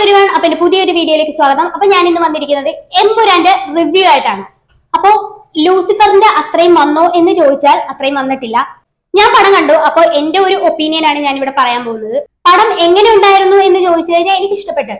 Everyone, അപ്പൊ എന്റെ പുതിയൊരു വീഡിയോയിലേക്ക് സ്വാഗതം. അപ്പൊ ഞാൻ ഇന്ന് വന്നിരിക്കുന്നത് എമ്പുരാന്റെ റിവ്യൂ ആയിട്ടാണ്. അപ്പോ ലൂസിഫറിന്റെ അത്രയും വന്നോ എന്ന് ചോദിച്ചാൽ അത്രയും വന്നിട്ടില്ല. ഞാൻ പടം കണ്ടു. അപ്പൊ എന്റെ ഒരു ഒപ്പീനിയൻ ആണ് ഞാൻ ഇവിടെ പറയാൻ പോകുന്നത്. പടം എങ്ങനെ ഉണ്ടായിരുന്നു എന്ന് ചോദിച്ചു കഴിഞ്ഞാൽ എനിക്ക് ഇഷ്ടപ്പെട്ടു,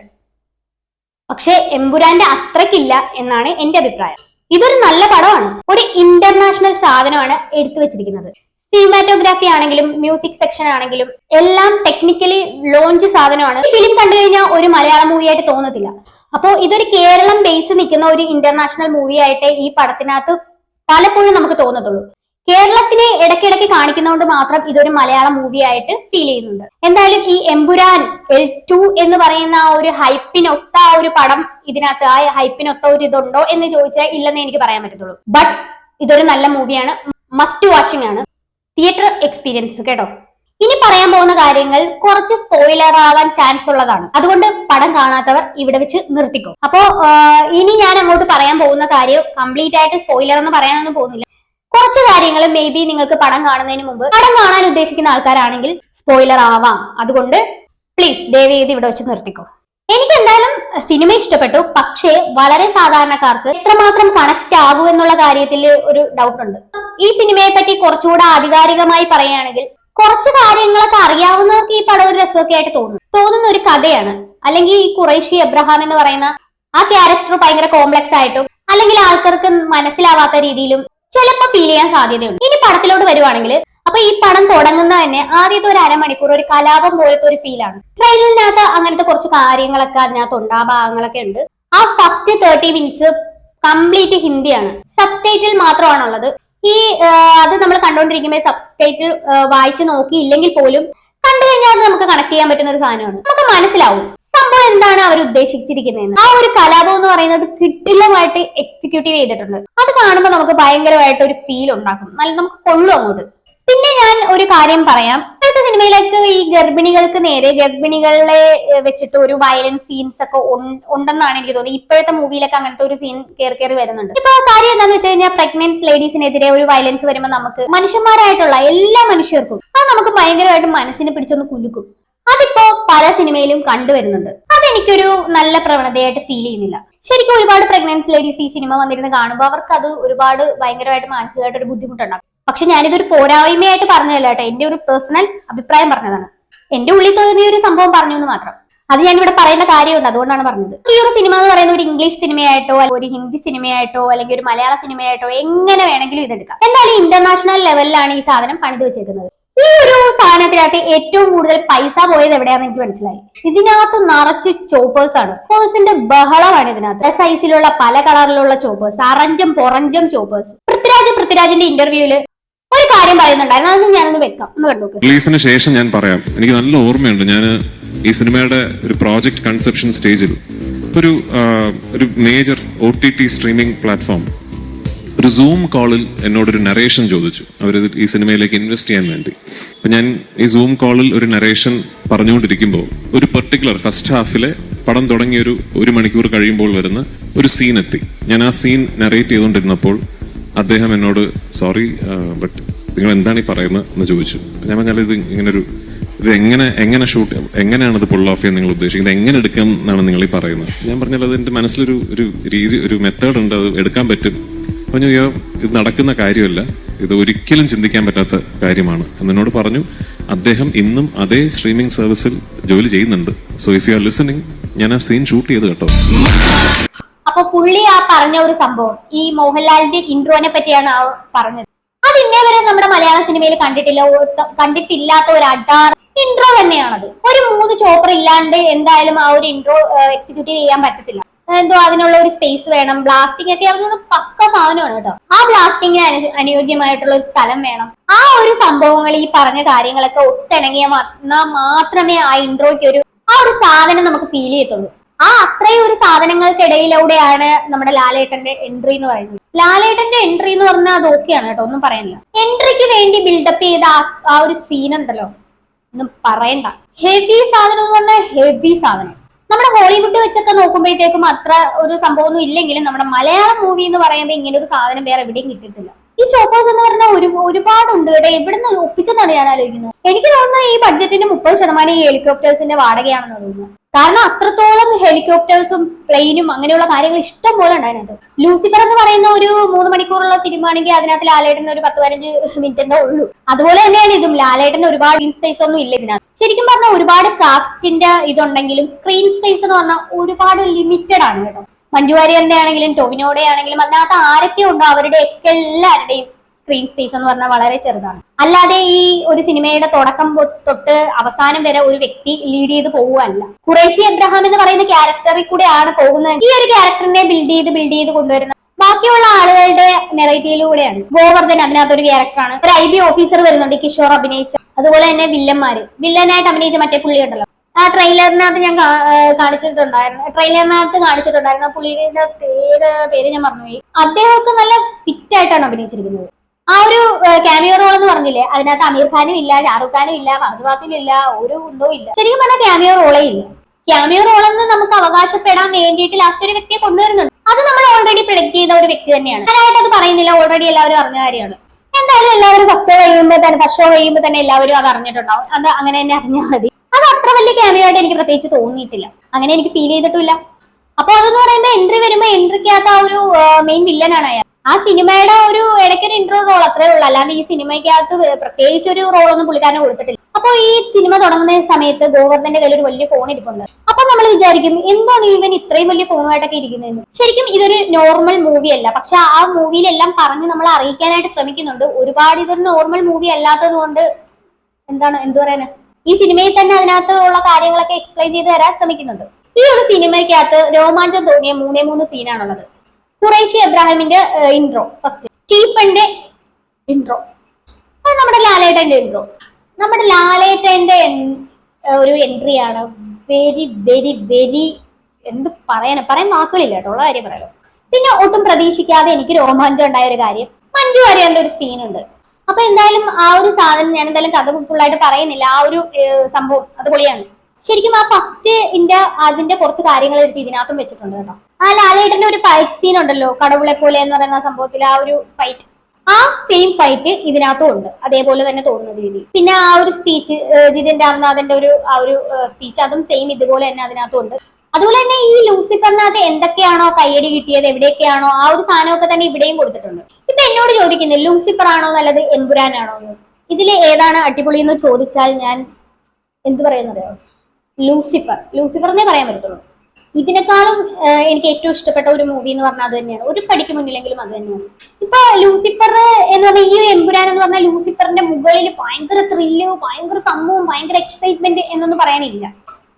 പക്ഷെ എമ്പുരാന്റെ അത്രക്കില്ല എന്നാണ് എന്റെ അഭിപ്രായം. ഇതൊരു നല്ല പടമാണ്, ഒരു ഇന്റർനാഷണൽ സാധനമാണ് എടുത്തു വെച്ചിരിക്കുന്നത്. സിനിമാറ്റോഗ്രാഫി ആണെങ്കിലും മ്യൂസിക് സെക്ഷൻ ആണെങ്കിലും എല്ലാം ടെക്നിക്കലി ലോഞ്ച് സാധനമാണ്. ഈ ഫിലിം കണ്ടു കഴിഞ്ഞാൽ ഒരു മലയാളം മൂവി ആയിട്ട് തോന്നത്തില്ല. അപ്പോ ഇതൊരു കേരളം ബേസ് നിൽക്കുന്ന ഒരു ഇന്റർനാഷണൽ മൂവി ആയിട്ട് ഈ പടത്തിനകത്ത് പലപ്പോഴും നമുക്ക് തോന്നത്തുള്ളൂ. കേരളത്തിനെ ഇടയ്ക്കിടയ്ക്ക് കാണിക്കുന്നതുകൊണ്ട് മാത്രം ഇതൊരു മലയാളം മൂവി ആയിട്ട് ഫീൽ ചെയ്യുന്നുണ്ട്. എന്തായാലും ഈ എമ്പുരാൻ L2 എന്ന് പറയുന്ന ആ ഒരു ഹൈപ്പിനൊത്ത ആ ഒരു പടം ഇതിനകത്ത് ആ ഹൈപ്പിനൊത്ത ഒരു ഇതുണ്ടോ എന്ന് ചോദിച്ചാൽ ഇല്ലെന്നേ എനിക്ക് പറയാൻ പറ്റത്തുള്ളൂ. ബട്ട് ഇതൊരു നല്ല മൂവിയാണ്, മസ്റ്റ് വാച്ചിങ് ആണ്, തിയേറ്റർ എക്സ്പീരിയൻസ് കേട്ടോ. ഇനി പറയാൻ പോകുന്ന കാര്യങ്ങൾ കുറച്ച് സ്പോയിലർ ആവാൻ ചാൻസ് ഉള്ളതാണ്, അതുകൊണ്ട് പടം കാണാത്തവർ ഇവിടെ വെച്ച് നിർത്തിക്കോ. അപ്പോ ഇനി ഞാൻ അങ്ങോട്ട് പറയാൻ പോകുന്ന കാര്യം കംപ്ലീറ്റ് ആയിട്ട് സ്പോയിലർ എന്ന് പറയാനൊന്നും പോകുന്നില്ല. കുറച്ച് കാര്യങ്ങൾ മേ ബി നിങ്ങൾക്ക് പടം കാണുന്നതിന് മുമ്പ് പടം കാണാൻ ഉദ്ദേശിക്കുന്ന ആൾക്കാരാണെങ്കിൽ സ്പോയിലർ ആവാം. അതുകൊണ്ട് പ്ലീസ് ദയവ് ചെയ്ത് ഇവിടെ വെച്ച് നിർത്തിക്കോ. എനിക്ക് എന്തായാലും സിനിമ ഇഷ്ടപ്പെട്ടു, പക്ഷേ വളരെ സാധാരണക്കാർക്ക് എത്രമാത്രം കണക്ട് ആകൂ എന്നുള്ള കാര്യത്തിൽ ഒരു ഡൗട്ട് ഉണ്ട്. ഈ സിനിമയെ പറ്റി കുറച്ചുകൂടെ ആധികാരികമായി പറയുകയാണെങ്കിൽ കുറച്ച് കാര്യങ്ങളൊക്കെ അറിയാവുന്നവർക്ക് ഈ പടം ഒരു രസമൊക്കെ ആയിട്ട് തോന്നുന്ന ഒരു കഥയാണ്. അല്ലെങ്കിൽ ഈ ഖുറൈഷി എബ്രഹാം എന്ന് പറയുന്ന ആ ക്യാരക്ടർ ഭയങ്കര കോംപ്ലക്സ് ആയിട്ടും അല്ലെങ്കിൽ ആൾക്കാർക്ക് മനസ്സിലാവാത്ത രീതിയിലും ചിലപ്പോൾ ഫീൽ ചെയ്യാൻ സാധ്യതയുണ്ട്. ഇനി പടത്തിലോട്ട് വരുവാണെങ്കിൽ അപ്പൊ ഈ പടം തുടങ്ങുന്ന തന്നെ ആദ്യത്തെ ഒരു അരമണിക്കൂർ ഒരു കലാപം പോലത്തെ ഒരു ഫീലാണ്. ട്രെയിലറിനകത്ത് അങ്ങനത്തെ കുറച്ച് കാര്യങ്ങളൊക്കെ അതിനകത്തുണ്ട്, ആ ഭാഗങ്ങളൊക്കെ ഉണ്ട്. ആ ഫസ്റ്റ് 30 മിനിറ്റ്സ് കംപ്ലീറ്റ് ഹിന്ദിയാണ്, സബ് ടൈറ്റിൽ മാത്രമാണുള്ളത്. ഈ അത് നമ്മൾ കണ്ടുകൊണ്ടിരിക്കുമ്പോൾ സബ് ടൈറ്റിൽ വായിച്ചു നോക്കിയില്ലെങ്കിൽ പോലും കണ്ടു കഴിഞ്ഞാൽ അത് നമുക്ക് കണക്ട് ചെയ്യാൻ പറ്റുന്ന ഒരു സാധനമാണ്. നമുക്ക് മനസ്സിലാവും സംഭവം എന്താണ് അവർ ഉദ്ദേശിച്ചിരിക്കുന്നതെന്ന്. ആ ഒരു കലാപം എന്ന് പറയുന്നത് കിടിലമായിട്ട് എക്സിക്യൂട്ടീവ് ചെയ്തിട്ടുണ്ട്. അത് കാണുമ്പോൾ നമുക്ക് ഭയങ്കരമായിട്ട് ഒരു ഫീൽ ഉണ്ടാക്കും, നല്ല നമുക്ക് കൊള്ളും അങ്ങോട്ട്. പിന്നെ ഞാൻ ഒരു കാര്യം പറയാം, ഇപ്പോഴത്തെ സിനിമയിലേക്ക് ഈ ഗർഭിണികൾക്ക് നേരെ ഗർഭിണികളെ വെച്ചിട്ട് ഒരു വയലൻസ് സീൻസ് ഒക്കെ ഉണ്ടെന്നാണ് എനിക്ക് തോന്നുന്നത്. ഇപ്പോഴത്തെ മൂവിയിലൊക്കെ അങ്ങനത്തെ ഒരു സീൻ കയറി വരുന്നുണ്ട്. ഇപ്പൊ കാര്യം എന്താന്ന് വെച്ച് കഴിഞ്ഞാൽ പ്രഗ്നന്റ് ലേഡീസിനെതിരെ ഒരു വയലൻസ് വരുമ്പോൾ നമുക്ക് മനുഷ്യന്മാരായിട്ടുള്ള എല്ലാ മനുഷ്യർക്കും അത് നമുക്ക് ഭയങ്കരമായിട്ട് മനസ്സിനെ പിടിച്ചൊന്ന് കുലുക്കും. അതിപ്പോ പല സിനിമയിലും കണ്ടുവരുന്നുണ്ട്. അതെനിക്കൊരു നല്ല പ്രവണതയായിട്ട് ഫീൽ ചെയ്യുന്നില്ല. ശരിക്കും ഒരുപാട് പ്രഗ്നന്റ് ലേഡീസ് ഈ സിനിമ വന്നിരുന്ന് കാണുമ്പോൾ അവർക്ക് അത് ഒരുപാട് ഭയങ്കരമായിട്ട് മാനസികമായിട്ട് ഒരു ബുദ്ധിമുട്ടുണ്ടാകും. പക്ഷെ ഞാനിതൊരു പോരായ്മയായിട്ട് പറഞ്ഞതല്ല കേട്ടോ, എന്റെ ഒരു പേഴ്സണൽ അഭിപ്രായം പറഞ്ഞതാണ്. എന്റെ ഉള്ളിൽ തോന്നിയ ഒരു സംഭവം പറഞ്ഞു എന്ന് മാത്രം. അത് ഞാൻ ഇവിടെ പറയേണ്ട കാര്യമുണ്ട്, അതുകൊണ്ടാണ് പറഞ്ഞത്. ഈ ഒരു സിനിമ എന്ന് പറയുന്ന ഒരു ഇംഗ്ലീഷ് സിനിമയായിട്ടോ ഒരു ഹിന്ദി സിനിമയായിട്ടോ അല്ലെങ്കിൽ ഒരു മലയാള സിനിമയായിട്ടോ എങ്ങനെ വേണമെങ്കിലും ഇതെടുക്കാം. എന്തായാലും ഇന്റർനാഷണൽ ലെവലിലാണ് ഈ സാധനം പണിത് വെച്ചേക്കുന്നത്. ഈ ഒരു സാധനത്തിനകത്ത് ഏറ്റവും കൂടുതൽ പൈസ പോയത് എവിടെയാണെന്ന് എനിക്ക് മനസ്സിലായി. ഇതിനകത്ത് നിറച്ച് ചോപ്പേഴ്സ് ആണ്. ചോപ്പേഴ്സിന്റെ ബഹളമാണ് ഇതിനകത്ത്. സൈസിലുള്ള പല കളറിലുള്ള ചോപ്പേഴ്സ്, അറഞ്ചം പൊറഞ്ചം ചോപ്പേഴ്സ്. പൃഥ്വിരാജിന്റെ ഇന്റർവ്യൂല് ഒരു കാര്യം പറയുന്നുണ്ടായിരുന്നു, അതൊന്നും ഞാനൊന്ന് വെക്കാം, ഒന്ന് കണ്ടു. റിലീസിന് ശേഷം ഞാൻ പറയാം. എനിക്ക് നല്ല ഓർമ്മയുണ്ട്, ഞാൻ ഈ സിനിമയുടെ ഒരു പ്രോജക്ട് കൺസെപ്ഷൻ സ്റ്റേജിൽ ഒരു മേജർ OTT സ്ട്രീമിംഗ് പ്ലാറ്റ്ഫോം ഒരു സൂം കോളിൽ എന്നോടൊരു നറേഷൻ ചോദിച്ചു. അവർ ഈ സിനിമയിലേക്ക് ഇൻവെസ്റ്റ് ചെയ്യാൻ വേണ്ടി. അപ്പൊ ഞാൻ ഈ സൂം കോളിൽ ഒരു നറേഷൻ പറഞ്ഞുകൊണ്ടിരിക്കുമ്പോൾ ഒരു പെർട്ടിക്കുലർ ഫസ്റ്റ് ഹാഫിലെ പടം തുടങ്ങിയ ഒരു മണിക്കൂർ കഴിയുമ്പോൾ വരുന്ന ഒരു സീൻ എത്തി. ഞാൻ ആ സീൻ നറേറ്റ് ചെയ്തുകൊണ്ടിരുന്നപ്പോൾ അദ്ദേഹം എന്നോട് സോറി ബട്ട് നിങ്ങൾ എന്താണ് ഈ പറയുന്നത് എന്ന് ചോദിച്ചു. ഞാൻ പറഞ്ഞാൽ ഇത് എങ്ങനെ ഷൂട്ട്, എങ്ങനെയാണ് ഇത് പുൾ ഓഫ് ചെയ്യാൻ നിങ്ങൾ ഉദ്ദേശിക്കുന്നത്, എങ്ങനെ എടുക്കാം എന്നാണ് നിങ്ങൾ ഈ പറയുന്നത്. ഞാൻ പറഞ്ഞാൽ അത് എന്റെ മനസ്സിലൊരു രീതി, ഒരു മെത്തേഡ് ഉണ്ട്, അത് എടുക്കാൻ പറ്റും. പറഞ്ഞു ഇത് നടക്കുന്ന കാര്യമല്ല, ഇത് ഒരിക്കലും ചിന്തിക്കാൻ പറ്റാത്ത കാര്യമാണ് എന്നോട് പറഞ്ഞു. അദ്ദേഹം ഇന്നും അതേ സ്ട്രീമിംഗ് സർവീസിൽ ജോലി ചെയ്യുന്നുണ്ട്. So if you are listening, ഞാൻ ആ സീൻ ഷൂട്ട് ചെയ്ത് കേട്ടോ. അപ്പൊ പുള്ളി ആ പറഞ്ഞ ഒരു സംഭവം ഈ മോഹൻലാലിന്റെ ഇൻട്രോനെ പറ്റിയാണ് ആ പറഞ്ഞത്. അത് ഇന്നേ വരെ നമ്മുടെ മലയാള സിനിമയിൽ കണ്ടിട്ടില്ലാത്ത ഒരു അഡാർ ഇൻട്രോ തന്നെയാണത്. ഒരു 3 ചോപ്പർ ഇല്ലാണ്ട് എന്തായാലും ആ ഒരു ഇൻട്രോ എക്സിക്യൂട്ടീവ് ചെയ്യാൻ പറ്റത്തില്ല. എന്തോ അതിനുള്ള ഒരു സ്പേസ് വേണം, ബ്ലാസ്റ്റിംഗ് ഒക്കെ അതൊന്നും പക്ക സാധനമാണ് കേട്ടോ. ആ ബ്ലാസ്റ്റിങ്ങിന് അനുയോജ്യമായിട്ടുള്ള ഒരു സ്ഥലം വേണം. ആ ഒരു സംഭവങ്ങൾ, ഈ പറഞ്ഞ കാര്യങ്ങളൊക്കെ ഒത്തിണങ്ങിയ മാത്രമേ ആ ഇൻട്രോയ്ക്ക് ആ ഒരു സാധനം നമുക്ക് ഫീൽ ചെയ്യത്തുള്ളൂ. ആ അത്രയും ഒരു സാധനങ്ങൾക്കിടയിലൂടെയാണ് നമ്മുടെ ലാലേട്ടന്റെ എൻട്രി എന്ന് പറയുന്നത്. ലാലേട്ടന്റെ എൻട്രി എന്ന് പറഞ്ഞാൽ അത് ഓക്കെയാണ് കേട്ടോ, ഒന്നും പറയാനില്ല. എൻട്രിക്ക് വേണ്ടി ബിൽഡപ്പ് ചെയ്ത ആ ഒരു സീൻ ഉണ്ടല്ലോ, ഒന്നും പറയണ്ട. ഹെവി സാധനം എന്ന് പറഞ്ഞാൽ ഹെവി സാധനം. നമ്മുടെ ഹോളിവുഡ് വെച്ചൊക്കെ നോക്കുമ്പോഴത്തേക്കും അത്ര ഒരു സംഭവമൊന്നും ഇല്ലെങ്കിലും നമ്മുടെ മലയാളം മൂവി എന്ന് പറയുമ്പോൾ ഇങ്ങനെ ഒരു സാധനം വേറെ എവിടെയും കിട്ടിയിട്ടില്ല. ഈ ചോപ്പേഴ്സ് എന്ന് പറഞ്ഞാൽ ഒരുപാടുണ്ട് കേട്ടോ. എവിടുന്ന് ഒപ്പിച്ചെന്നാണ് ഞാൻ ആലോചിക്കുന്നത്. എനിക്ക് തോന്നുന്നത് ഈ ബഡ്ജറ്റിന്റെ 30% ഈ ഹെലികോപ്റ്റേഴ്സിന്റെ വാടകയാണെന്ന് തോന്നുന്നു. കാരണം അത്രത്തോളം ഹെലികോപ്റ്റേഴ്സും പ്ലെയിനും അങ്ങനെയുള്ള കാര്യങ്ങൾ ഇഷ്ടം പോലെ ഉണ്ടായിരുന്നത്. ലൂസിഫർ എന്ന് പറയുന്ന ഒരു 3 മണിക്കൂറുള്ള ഫിലിമാണെങ്കിൽ അതിനകത്ത് ലാലേട്ടന് ഒരു 10-15 മിനിറ്റ് എന്തോ ഉള്ളൂ. അതുപോലെ തന്നെയാണ് ഇതും. ലാലേട്ടന് ഒരുപാട് സ്പേസ് ഒന്നും ഇല്ല ഇതിനകത്ത്. ശരിക്കും പറഞ്ഞാൽ ഒരുപാട് ക്രാഫ്റ്റിന്റെ ഇതുണ്ടെങ്കിലും സ്ക്രീൻ സ്പേസ് എന്ന് പറഞ്ഞാൽ ഒരുപാട് ലിമിറ്റഡ് ആണ് കേട്ടോ. മഞ്ജു വാര്യറിന്റെ ആണെങ്കിലും ടോവിനോടെ ആണെങ്കിലും അതിനകത്ത് ആരൊക്കെ ഉണ്ടോ അവരുടെയൊക്കെ എല്ലാവരുടെയും സ്ക്രീൻ സ്പേസ് എന്ന് പറഞ്ഞാൽ വളരെ ചെറുതാണ്. അല്ലാതെ ഈ ഒരു സിനിമയുടെ തുടക്കം തൊട്ട് അവസാനം വരെ ഒരു വ്യക്തി ലീഡ് ചെയ്ത് പോവുകയല്ല. ഖുറേഷി എബ്രഹാം എന്ന് പറയുന്ന ക്യാരക്ടറിൽ കൂടെയാണ് പോകുന്നത്. ഈ ഒരു ക്യാരക്ടറിനെ ബിൽഡ് ചെയ്ത് കൊണ്ടുവരുന്നത് ബാക്കിയുള്ള ആളുകളുടെ നെറേറ്റീവിലൂടെയാണ്. ഗോവർദ്ധൻ അതിനകത്തൊരു ക്യാരക്ടറാണ്. ഒരു IB ഓഫീസർ വരുന്നുണ്ട്, കിഷോർ അഭിനയിച്ച. അതുപോലെ തന്നെ വില്ലനായിട്ട് അഭിനയിച്ച മറ്റേ പുള്ളി ഉണ്ടല്ലോ, ആ ട്രെയിലറിനകത്ത് ഞാൻ കാണിച്ചിട്ടുണ്ടായിരുന്നു പുള്ളിയുടെ പേര് ഞാൻ മറന്നുപോയി. അദ്ദേഹമൊക്കെ നല്ല ഫിറ്റ് ആയിട്ടാണ് അഭിനയിച്ചിരിക്കുന്നത്. ആ ഒരു ക്യാമിയോ റോൾ എന്ന് പറഞ്ഞില്ലേ, അതിനകത്ത് അമീർ ഖാനും ഇല്ല, ഷാറുഖ് ഖാനും ഇല്ല, ഫഹദ് ഫാസിലും ഇല്ല, ഒരു കുന്തവും ഇല്ല. ശരിക്കും പറഞ്ഞാൽ ക്യാമിയോ റോളേ ഇല്ല. ക്യാമിയോ റോളെന്ന് നമുക്ക് അവകാശപ്പെടാൻ വേണ്ടിയിട്ട് ലാസ്റ്റ് ഒരു വ്യക്തിയെ കൊണ്ടുവരുന്നുണ്ട്. അത് നമ്മൾ ഓൾറെഡി പ്രെഡിക്റ്റ് ചെയ്ത ഒരു വ്യക്തി തന്നെയാണ്. ഞാനായിട്ട് അത് പറയുന്നില്ല, ഓൾറെഡി എല്ലാവരും അറിഞ്ഞ കാര്യമാണ്. എന്തായാലും എല്ലാവരും ഫസ്റ്റ് ഷോ കഴിയുമ്പോൾ തന്നെ എല്ലാവരും അത് അറിഞ്ഞിട്ടുണ്ടാവും. അത് അങ്ങനെ തന്നെ അറിഞ്ഞാൽ മതി. അത് അത്ര വലിയ ക്യാമിയോ ആയിട്ട് എനിക്ക് പ്രത്യേകിച്ച് തോന്നിയിട്ടില്ല, അങ്ങനെ എനിക്ക് ഫീൽ ചെയ്തിട്ടില്ല. അപ്പൊ അതെന്ന് പറയുന്നത് എൻട്രി വരുമ്പോൾ എൻട്രിക്കകത്ത് ആ ഒരു മെയിൻ വില്ലനാണ് അയാൾ. ആ സിനിമയുടെ ഒരു ഇടയ്ക്കൊരു ഇൻട്രോ റോൾ അത്രേ ഉള്ളൂ, അല്ലാണ്ട് ഈ സിനിമയ്ക്കകത്ത് പ്രത്യേകിച്ച് ഒരു റോളൊന്നും പുള്ളിക്കാരനെ കൊടുത്തിട്ടില്ല. അപ്പൊ ഈ സിനിമ തുടങ്ങുന്ന സമയത്ത് ഗോവർദ്ധന്റെ കയ്യിൽ ഒരു വലിയ ഫോൺ ഇരിപ്പുണ്ട്. അപ്പൊ നമ്മൾ വിചാരിക്കും എന്താണ് ഇവൻ ഇത്രയും വലിയ ഫോണുമായിട്ടൊക്കെ ഇരിക്കുന്നതെന്ന്. ശരിക്കും ഇതൊരു നോർമൽ മൂവി അല്ല, പക്ഷെ ആ മൂവിയിലെല്ലാം പറഞ്ഞ് നമ്മളെ അറിയിക്കാനായിട്ട് ശ്രമിക്കുന്നുണ്ട്. ഒരുപാട് ഇതൊരു നോർമൽ മൂവി അല്ലാത്തത് കൊണ്ട് എന്ത് പറയാന്, ഈ സിനിമയിൽ തന്നെ അതിനകത്ത് ഉള്ള കാര്യങ്ങളൊക്കെ എക്സ്പ്ലെയിൻ ചെയ്ത് തരാൻ ശ്രമിക്കുന്നുണ്ട്. ഈ ഒരു സിനിമയ്ക്കകത്ത് രോമാഞ്ചം തോന്നിയ 3 സീനാണുള്ളത്. ഖുറേഷി എബ്രാഹിമിന്റെ ഇൻട്രോ ഫസ്റ്റ്, സ്റ്റീഫന്റെ ഇൻട്രോ, അത് നമ്മുടെ ലാലേട്ടന്റെ ഇൻട്രോ. നമ്മുടെ ലാലേട്ടന്റെ ഒരു എൻട്രിയാണ് വെരി വെരി വെരി പറയാൻ വാക്കുകളില്ല കേട്ടോ, ഉള്ള കാര്യം പറയാലോ. പിന്നെ ഒട്ടും പ്രതീക്ഷിക്കാതെ എനിക്ക് രോമാഞ്ചം ഉണ്ടായ ഒരു കാര്യം, മഞ്ജു വാര്യറിന്റെ ഒരു സീനുണ്ട്. അപ്പൊ എന്തായാലും ആ ഒരു സാധനം ഞാൻ എന്തായാലും കഥ ഫുള്ളായിട്ട് പറയുന്നില്ല. ആ ഒരു സംഭവം അത് പൊളിയാണ്. ശരിക്കും ആ അതിന്റെ കുറച്ച് കാര്യങ്ങൾ എടുത്ത് ഇതിനകത്തും വെച്ചിട്ടുണ്ട് കേട്ടോ. ആ ലാലേട്ടന്റെ ഒരു ഫൈറ്റ് സീൻ ഉണ്ടല്ലോ, കടവുളെ പോലെ എന്ന് പറയുന്ന സംഭവത്തിൽ ആ ഒരു ഫൈറ്റ്, ആ സെയിം ഫൈറ്റ് ഇതിനകത്തും ഉണ്ട്, അതേപോലെ തന്നെ തോന്നുന്ന രീതി. പിന്നെ ആ ഒരു സ്പീച്ച് ജിതിൻ രാംനാഥന്റെ ആ ഒരു സ്പീച്ച്, അതും സെയിം ഇതുപോലെ തന്നെ അതിനകത്തും ഉണ്ട്. അതുപോലെ തന്നെ ഈ ലൂസിഫറിനകത്ത് എന്തൊക്കെയാണോ കയ്യടി കിട്ടിയത്, എവിടെയൊക്കെയാണോ ആ ഒരു സാധനമൊക്കെ തന്നെ ഇവിടെയും കൊടുത്തിട്ടുണ്ട്. ഇപ്പൊ എന്നോട് ചോദിക്കുന്നത് ലൂസിഫർ ആണോ നല്ലത് എമ്പുരാനാണോ എന്ന്, ഇതിൽ ഏതാണ് അടിപൊളി എന്ന് ചോദിച്ചാൽ ഞാൻ എന്ത് പറയുന്നറിയോ, ലൂസിഫറിനെ പറയാൻ പറ്റത്തുള്ളൂ. ഇതിനേക്കാളും എനിക്ക് ഏറ്റവും ഇഷ്ടപ്പെട്ട ഒരു മൂവി എന്ന് പറഞ്ഞാൽ അത് തന്നെയാണ്, ഒരു പടിക്ക് മുന്നിലെങ്കിലും അത് തന്നെയാണ്. ഇപ്പൊ ലൂസിഫർ എന്ന് പറഞ്ഞാൽ ഈ എമ്പുരാൻ എന്ന് പറഞ്ഞാൽ ലൂസിഫറിന്റെ മുകളിൽ ഭയങ്കര ത്രില്ല്, ഭയങ്കര സംഭവം, ഭയങ്കര എക്സൈറ്റ്മെന്റ് എന്നൊന്നും പറയാനില്ല.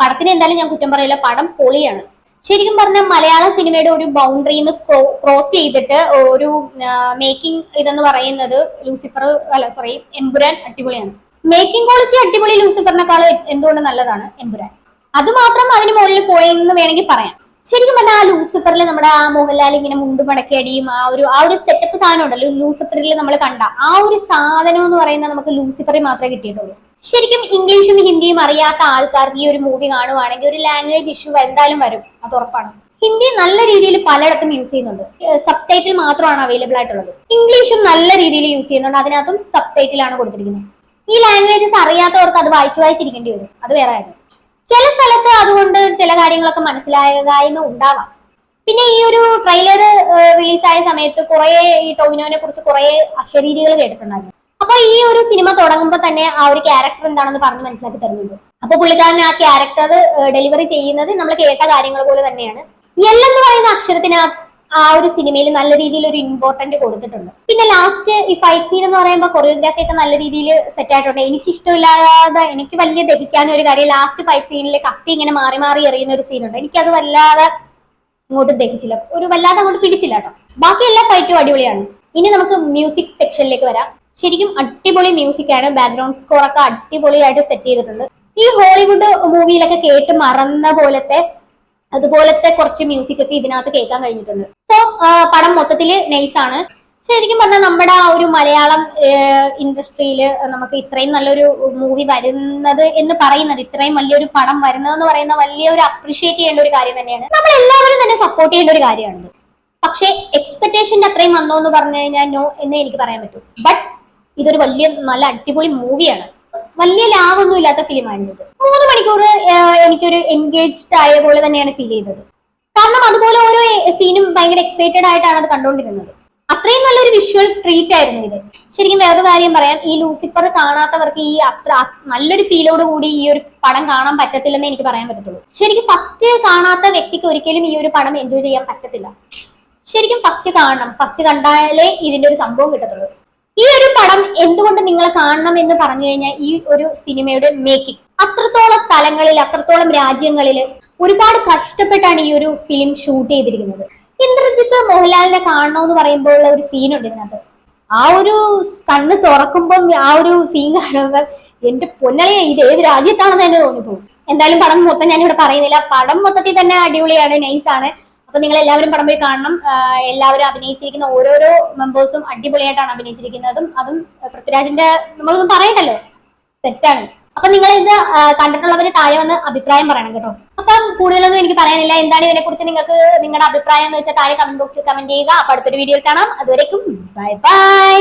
പടത്തിന് എന്തായാലും ഞാൻ കുറ്റം പറയില്ല, പടം പൊളിയാണ്. ശരിക്കും പറഞ്ഞാൽ മലയാളം സിനിമയുടെ ഒരു ബൗണ്ടറിന്ന് ക്രോസ് ചെയ്തിട്ട് ഒരു മേക്കിംഗ് ഇതെന്ന് പറയുന്നത് എമ്പുരാൻ അടിപൊളിയാണ്. മേക്കിംഗ് ക്വാളിറ്റി അടിപൊളി, ലൂസിഫറിനെക്കാളും എന്തുകൊണ്ട് നല്ലതാണ് എമ്പുരാൻ. അത് മാത്രം അതിന് മുകളിൽ പോയെന്ന് വേണമെങ്കിൽ പറയാം. ശരിക്കും പറഞ്ഞാൽ ആ ലൂസിഫറിൽ നമ്മുടെ ആ മോഹൻലാൽ ഇങ്ങനെ മുണ്ട് മടക്കിയടിയും ആ ഒരു സെറ്റപ്പ് സാധനം ഉണ്ടല്ലോ ലൂസിഫറിൽ നമ്മൾ കണ്ട ആ ഒരു സാധനം എന്ന് പറയുന്നത് നമുക്ക് ലൂസിഫറിൽ മാത്രമേ കിട്ടിയിട്ടുള്ളൂ. ശരിക്കും ഇംഗ്ലീഷും ഹിന്ദിയും അറിയാത്ത ആൾക്കാർക്ക് ഈ ഒരു മൂവി കാണുവാണെങ്കിൽ ഒരു ലാംഗ്വേജ് ഇഷ്യൂ എന്തായാലും വരും, അത് ഉറപ്പാണ്. ഹിന്ദി നല്ല രീതിയിൽ പലയിടത്തും യൂസ് ചെയ്യുന്നുണ്ട്, സബ് ടൈറ്റിൽ മാത്രമാണ് അവൈലബിൾ ആയിട്ടുള്ളത്. ഇംഗ്ലീഷും നല്ല രീതിയിൽ യൂസ് ചെയ്യുന്നുണ്ട്, അതിനകത്തും സബ് ടൈറ്റിലാണ് കൊടുത്തിരിക്കുന്നത്. ഈ ലാംഗ്വേജസ് അറിയാത്തവർക്ക് അത് വായിച്ചിരിക്കേണ്ടി വരും, അത് വേറെ കാര്യം. ചില സ്ഥലത്ത് അതുകൊണ്ട് ചില കാര്യങ്ങളൊക്കെ മനസ്സിലാകായ്മ ഉണ്ടാവാം. പിന്നെ ഈ ഒരു ട്രെയിലർ റിലീസായ സമയത്ത് കുറെ ഈ ടോവിനോനെ കുറിച്ച് കുറെ അശരീരികൾ കേട്ടിട്ടുണ്ടായിരുന്നു. അപ്പൊ ഈ ഒരു സിനിമ തുടങ്ങുമ്പോൾ തന്നെ ആ ഒരു ക്യാരക്ടർ എന്താണെന്ന് പറഞ്ഞ് മനസ്സിലാക്കി തരുന്നുണ്ട്. അപ്പൊ പുള്ളിക്കാരൻ ആ ക്യാരക്ടർ ഡെലിവറി ചെയ്യുന്നത് നമ്മൾ കേട്ട കാര്യങ്ങൾ പോലെ തന്നെയാണ്. എന്ന് പറയുന്ന അക്ഷരത്തിന് ആ ഒരു സിനിമയിൽ നല്ല രീതിയിൽ ഒരു ഇമ്പോർട്ടന്റ് കൊടുത്തിട്ടുണ്ട്. പിന്നെ ലാസ്റ്റ് ഈ ഫൈറ്റ് സീൻ എന്ന് പറയുമ്പോൾ കൊറിയോഗ്രാഫി ഒക്കെ നല്ല രീതിയിൽ സെറ്റ് ആയിട്ടുണ്ട്. എനിക്ക് ഇഷ്ടമില്ലാതെ, എനിക്ക് വലിയ ദഹിക്കാനും ഒരു കാര്യം, ലാസ്റ്റ് ഫൈറ്റ് സീനിൽ കത്തി ഇങ്ങനെ മാറി മാറി എറിയുന്ന ഒരു സീനുണ്ട്. എനിക്കത് വല്ലാതെ ഇങ്ങോട്ട് ദഹിച്ചില്ല, വല്ലാതെ അങ്ങോട്ട് പിടിച്ചില്ല കേട്ടോ. ബാക്കി എല്ലാ ഫൈറ്റും അടിപൊളിയാണ്. ഇനി നമുക്ക് മ്യൂസിക് സെക്ഷനിലേക്ക് വരാം. ശരിക്കും അടിപൊളി മ്യൂസിക് ആണ്, ബാക്ക്ഗ്രൗണ്ട് സ്കോർ ഒക്കെ അടിപൊളിയായിട്ട് സെറ്റ് ചെയ്തിട്ടുണ്ട്. ഈ ഹോളിവുഡ് മൂവിയിലൊക്കെ കേട്ട് മറന്ന അതുപോലത്തെ കുറച്ച് മ്യൂസിക് ഒക്കെ ഇതിനകത്ത് കേൾക്കാൻ കഴിഞ്ഞിട്ടുണ്ട്. സോ പടം മൊത്തത്തില് നൈസാണ്. ശരിക്കും പറഞ്ഞാൽ നമ്മുടെ ആ ഒരു മലയാളം ഇൻഡസ്ട്രിയിൽ നമുക്ക് ഇത്രയും നല്ലൊരു മൂവി വരുന്നത് എന്ന് പറയുന്നത്, ഇത്രയും വലിയൊരു പടം വരുന്നതെന്ന് പറയുന്ന വലിയൊരു അപ്രീഷിയേറ്റ് ചെയ്യേണ്ട ഒരു കാര്യം തന്നെയാണ്. നമ്മൾ എല്ലാവരും തന്നെ സപ്പോർട്ട് ചെയ്യേണ്ട ഒരു കാര്യമാണിത്. പക്ഷെ എക്സ്പെക്ടേഷന്റെ അത്രയും വന്നോ എന്ന് പറഞ്ഞു കഴിഞ്ഞാൽ നോ എന്ന് എനിക്ക് പറയാൻ പറ്റും. ബട്ട് ഇതൊരു നല്ല അടിപൊളി മൂവിയാണ്. വലിയ ലാഭമൊന്നും ഇല്ലാത്ത ഫിലിമായിരുന്നു ഇത്. 3 മണിക്കൂർ എനിക്കൊരു എൻഗേജ്ഡ് ആയ പോലെ തന്നെയാണ് ഫീൽ ചെയ്തത്. കാരണം അതുപോലെ ഓരോ സീനും ഭയങ്കര എക്സൈറ്റഡ് ആയിട്ടാണ് അത് കണ്ടുകൊണ്ടിരുന്നത്. അത്രയും നല്ലൊരു വിഷ്വൽ ട്രീറ്റ് ആയിരുന്നു ഇത്. ശരിക്കും വേറൊരു കാര്യം പറയാം, ഈ ലൂസിഫർ കാണാത്തവർക്ക് ഈ അത്ര നല്ലൊരു ഫീലോട് കൂടി ഈ ഒരു പടം കാണാൻ പറ്റത്തില്ലെന്ന് എനിക്ക് പറയാൻ പറ്റത്തുള്ളൂ. ശരിക്കും ഫസ്റ്റ് കാണാത്ത വ്യക്തിക്ക് ഒരിക്കലും ഈ ഒരു പടം എൻജോയ് ചെയ്യാൻ പറ്റത്തില്ല. ശരിക്കും ഫസ്റ്റ് കാണണം, ഫസ്റ്റ് കണ്ടാലേ ഇതിന്റെ ഒരു സംഭവം കിട്ടത്തുള്ളൂ. ഈ ഒരു പടം എന്തുകൊണ്ട് നിങ്ങൾ കാണണം എന്ന് പറഞ്ഞു കഴിഞ്ഞാൽ ഈ ഒരു സിനിമയുടെ മേക്കിംഗ് അത്രത്തോളം സ്ഥലങ്ങളിൽ, അത്രത്തോളം രാജ്യങ്ങളിൽ ഒരുപാട് കഷ്ടപ്പെട്ടാണ് ഈ ഒരു ഫിലിം ഷൂട്ട് ചെയ്തിരിക്കുന്നത്. ഇന്ദ്രജിത്ത് മോഹൻലാലിനെ കാണണമെന്ന് പറയുമ്പോൾ ഉള്ള ഒരു സീൻ ഉണ്ട് ഇതിനകത്ത്. ആ ഒരു കണ്ണ് തുറക്കുമ്പം ആ ഒരു സീൻ കാണുമ്പോൾ എന്റെ പൊന്നലെ ഇത് ഏത് രാജ്യത്താണെന്ന് തന്നെ തോന്നിപ്പോകും. എന്തായാലും പടം മൊത്തം ഞാനിവിടെ പറയുന്നില്ല. പടം മൊത്തത്തിൽ തന്നെ അടിപൊളിയാണ്, നൈസാണ്. അപ്പൊ നിങ്ങൾ എല്ലാവരും പടം പോയി കാണണം. എല്ലാവരും അഭിനയിച്ചിരിക്കുന്ന ഓരോരോ മെമ്പേഴ്സും അടിപൊളിയായിട്ടാണ് അഭിനയിച്ചിരിക്കുന്നതും. അതും പൃഥ്വിരാജിന്റെ നമ്മളൊന്നും പറയണ്ടല്ലോ, സെറ്റാണ്. അപ്പൊ നിങ്ങൾ ഇത് കണ്ടിട്ടുള്ളവര് താഴെ വന്ന് അഭിപ്രായം പറയണം കേട്ടോ. അപ്പം കൂടുതലൊന്നും എനിക്ക് പറയാനില്ല. എന്താണ് ഇതിനെ കുറിച്ച് നിങ്ങൾക്ക് നിങ്ങളുടെ അഭിപ്രായം എന്ന് വെച്ചാൽ താഴെ കമന്റ് ബോക്സിൽ കമന്റ് ചെയ്യുക. അപ്പൊ അടുത്തൊരു വീഡിയോയിൽ കാണാം. അതുവരേക്കും ബൈ ബൈ.